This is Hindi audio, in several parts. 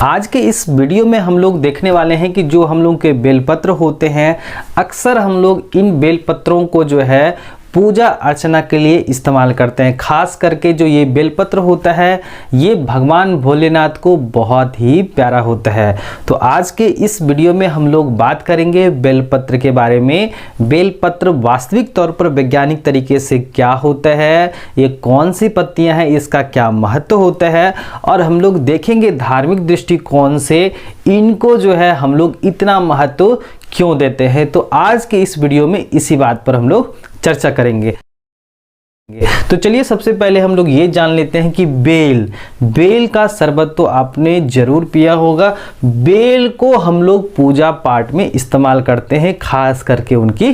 आज के इस वीडियो में हम लोग देखने वाले हैं कि जो हम लोग के बेलपत्र होते हैं, अक्सर हम लोग इन बेलपत्रों को जो है पूजा अर्चना के लिए इस्तेमाल करते हैं। खास करके जो ये बेलपत्र होता है ये भगवान भोलेनाथ को बहुत ही प्यारा होता है। तो आज के इस वीडियो में हम लोग बात करेंगे बेलपत्र के बारे में। बेलपत्र वास्तविक तौर पर वैज्ञानिक तरीके से क्या होता है, ये कौन सी पत्तियां हैं, इसका क्या महत्व होता है, और हम लोग देखेंगे धार्मिक दृष्टिकोण से इनको जो है हम लोग इतना महत्व क्यों देते हैं। तो आज के इस वीडियो में इसी बात पर हम लोग चर्चा करेंगे। तो चलिए सबसे पहले हम लोग ये जान लेते हैं कि बेल का शरबत तो आपने जरूर पिया होगा। बेल को हम लोग पूजा पाठ में इस्तेमाल करते हैं, खास करके उनकी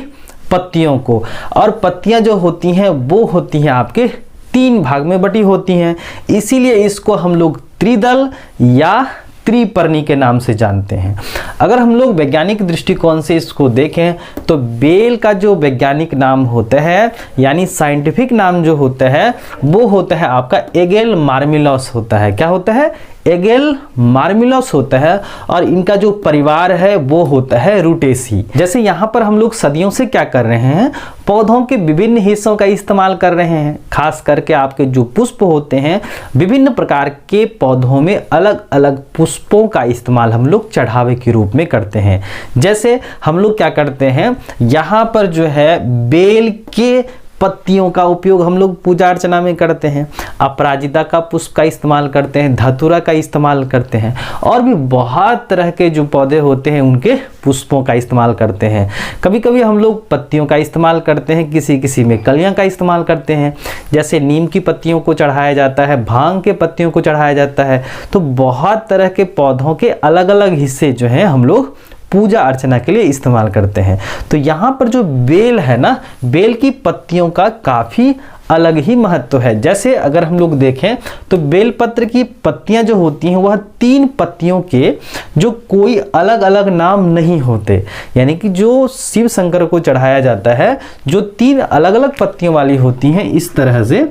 पत्तियों को। और पत्तियां जो होती हैं वो होती हैं आपके 3 भाग में बटी होती हैं, इसीलिए इसको हम लोग त्रिदल या त्रिपर्णी के नाम से जानते हैं। अगर हम लोग वैज्ञानिक दृष्टिकोण से इसको देखें तो बेल का जो वैज्ञानिक नाम होता है यानी साइंटिफिक नाम जो होता है वो होता है आपका एगेल मार्मिलोस होता है। क्या होता है? एगेल मार्मिलोस होता है। और इनका जो परिवार है वो होता है रूटेसी। जैसे यहाँ पर हम लोग सदियों से क्या कर रहे हैं, पौधों के विभिन्न हिस्सों का इस्तेमाल कर रहे हैं। खास करके आपके जो पुष्प होते हैं, विभिन्न प्रकार के पौधों में अलग अलग पुष्पों का इस्तेमाल हम लोग चढ़ावे के रूप में करते हैं। जैसे हम लोग क्या करते हैं, यहाँ पर जो है बेल के पत्तियों का उपयोग हम लोग पूजा अर्चना में करते हैं, अपराजिता का पुष्प का इस्तेमाल करते हैं, धतूरा का इस्तेमाल करते हैं, और भी बहुत तरह के जो पौधे होते हैं उनके पुष्पों का इस्तेमाल करते हैं। कभी कभी हम लोग पत्तियों का इस्तेमाल करते हैं, किसी किसी में कलियां का इस्तेमाल करते हैं। जैसे नीम की पत्तियों को चढ़ाया जाता है, भांग के पत्तियों को चढ़ाया जाता है। तो बहुत तरह के पौधों के अलग अलग हिस्से जो हैं हम लोग पूजा अर्चना के लिए इस्तेमाल करते हैं। तो यहाँ पर जो बेल है ना, बेल की पत्तियों का काफ़ी अलग ही महत्व है। जैसे अगर हम लोग देखें तो बेलपत्र की पत्तियां जो होती हैं वह 3 पत्तियों के जो कोई अलग अलग नाम नहीं होते, यानी कि जो शिव शंकर को चढ़ाया जाता है जो 3 अलग अलग पत्तियों वाली होती हैं, इस तरह से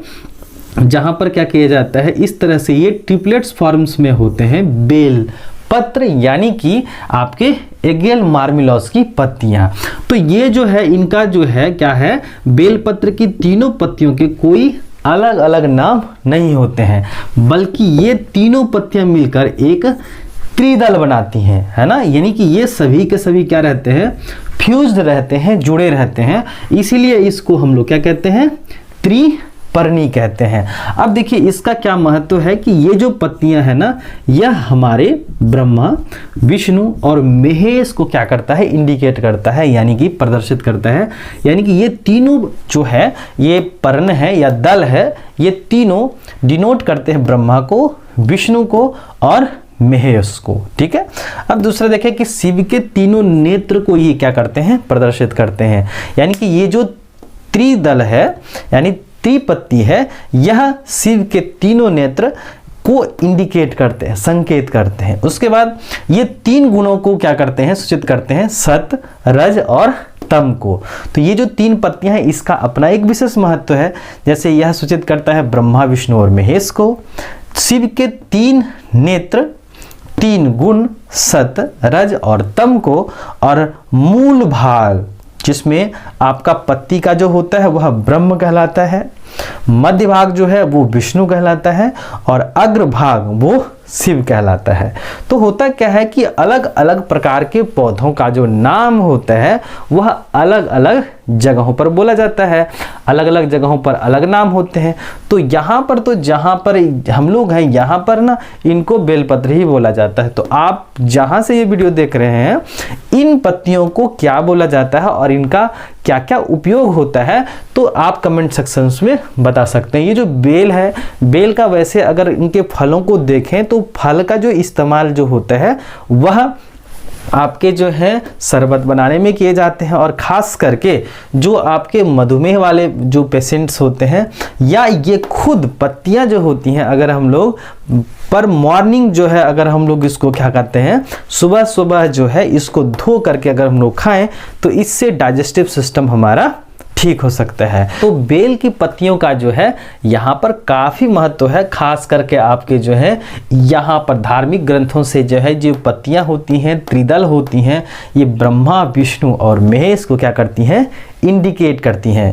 जहां पर क्या किया जाता है, इस तरह से ये ट्रिपलेट्स फॉर्म्स में होते हैं बेल पत्र, यानी कि आपके एगेल मार्मिलोस की पत्तियां। तो ये जो है इनका जो है क्या है, बेलपत्र की तीनों पत्तियों के कोई अलग अलग नाम नहीं होते हैं, बल्कि ये तीनों पत्तियां मिलकर एक त्रिदल बनाती हैं, है ना। यानी कि ये सभी के सभी क्या रहते हैं, फ्यूज्ड रहते हैं, जुड़े रहते हैं। इसीलिए इसको हम लोग क्या कहते हैं, त्रिपर्णी कहते हैं। अब देखिए इसका क्या महत्व है कि ये जो पत्तियां है ना, यह हमारे ब्रह्मा, विष्णु और महेश को क्या करता है, इंडिकेट करता है, यानी कि प्रदर्शित करता है। यानी कि ये तीनों जो है, ये पर्ण है या दल है, ये तीनों डिनोट करते हैं ब्रह्मा को, विष्णु को और महेश को। ठीक है। अब दूसरा देखें कि शिव के तीनों नेत्र को ये क्या करते हैं, प्रदर्शित करते हैं। यानी कि ये जो त्रिदल है यानी त्रिपत्ति है, यह शिव के तीनों नेत्र को इंडिकेट करते हैं, संकेत करते हैं। उसके बाद ये 3 गुणों को क्या करते हैं, सूचित करते हैं, सत, रज और तम को। तो ये जो 3 पत्तियां हैं इसका अपना एक विशेष महत्व है। जैसे यह सूचित करता है ब्रह्मा, विष्णु और महेश को। शिव के 3 नेत्र, 3 गुण, सत, रज और तम को, और मूल भाग जिसमें आपका पत्ती का जो होता है वह ब्रह्म कहलाता है, मध्य भाग जो है वो विष्णु कहलाता है, और अग्र भाग वो शिव कहलाता है। तो होता क्या है कि अलग अलग प्रकार के पौधों का जो नाम होता है वह अलग अलग जगहों पर बोला जाता है, अलग अलग जगहों पर अलग नाम होते हैं। तो यहाँ पर तो जहाँ पर हम लोग हैं यहाँ पर ना इनको बेलपत्र ही बोला जाता है। तो आप जहाँ से ये वीडियो देख रहे हैं, इन पत्तियों को क्या बोला जाता है और इनका क्या क्या उपयोग होता है, तो आप कमेंट सेक्शंस में बता सकते हैं। ये जो बेल है, बेल का वैसे अगर इनके फलों को देखें तो फल का जो इस्तेमाल जो होता है वह आपके जो है शरबत बनाने में किए जाते हैं। और ख़ास करके जो आपके मधुमेह वाले जो पेशेंट्स होते हैं, या ये खुद पत्तियां जो होती हैं, अगर हम लोग पर मॉर्निंग जो है, अगर हम लोग इसको क्या कहते हैं, सुबह सुबह जो है इसको धो करके अगर हम लोग खाएं तो इससे डाइजेस्टिव सिस्टम हमारा ठीक हो सकता है। तो बेल की पत्तियों का जो है यहाँ पर काफ़ी महत्व है, खास करके आपके जो है यहाँ पर धार्मिक ग्रंथों से जो है जो पत्तियाँ होती हैं, त्रिदल होती हैं, ये ब्रह्मा, विष्णु और महेश को क्या करती हैं, इंडिकेट करती हैं।